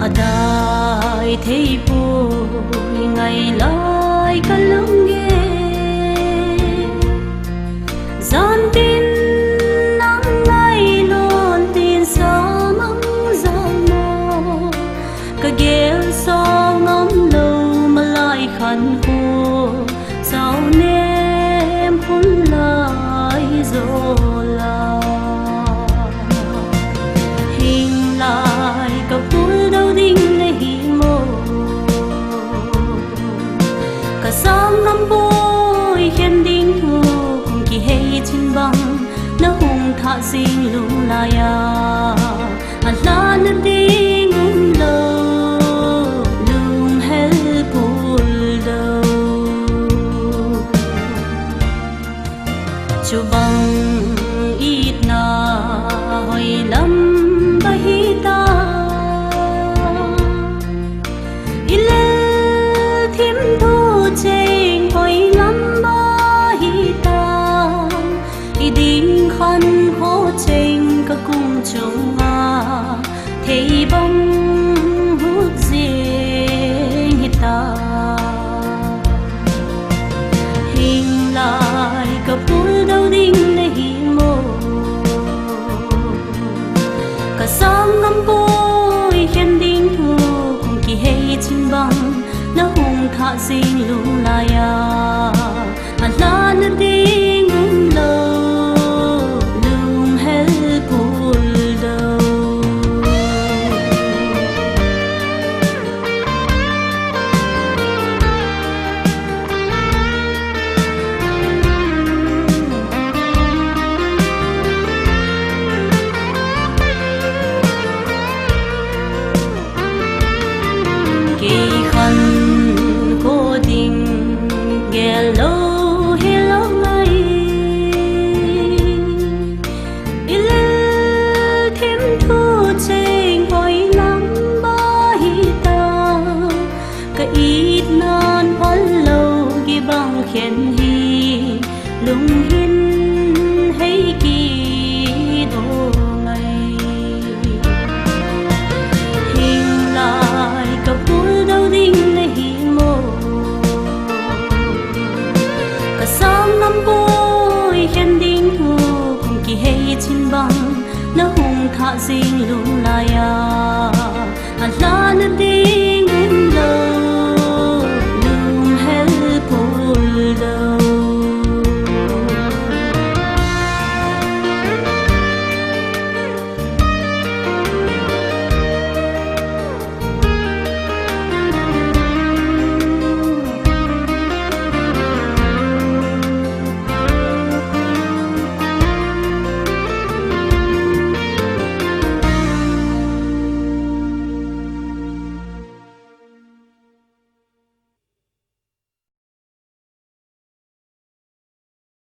Adai thấy vui ngày lại cả lưng nghe gian tin nắng ngày luôn tin sao mong giàu mơ cả ghé sau ngắm lâu mà lại khăn khô sao ném phun lại rồi là hình lại cả phút đâu đinh này mồ cả sáng năm bôi khen đinh thu cùng kỳ hay trên băng nó hùng thả riêng lung la ya anh la nó đi ngum lâu lung hết phul đâu chu băng ít na hỏi lắm bahita ile thím thu chênh hỏi lắm bahita idin khăn khó chênh cả cung trông thấy bóng hút riêng hita hình lại cả phút đâu đinh này mồ cả sáng ngắm bôi khen đinh thu cùng kỳ hay trên băng nó hùng thả riêng lung la ya anh la nó đi ngum lâu lung hết phul đâu kỳ khăn cô tình nghe lâu hay lâu ngày ile thêm thu chênh hỏi lắm bahita cả ít non hôn lâu ghi bằng khen hi lung hin hay kỳ đồ ngày hình lại cả phút đâu đinh này mồ cả sáng năm bôi khen đinh thu cùng kỳ hay trên băng nó hùng thả riêng lung la ya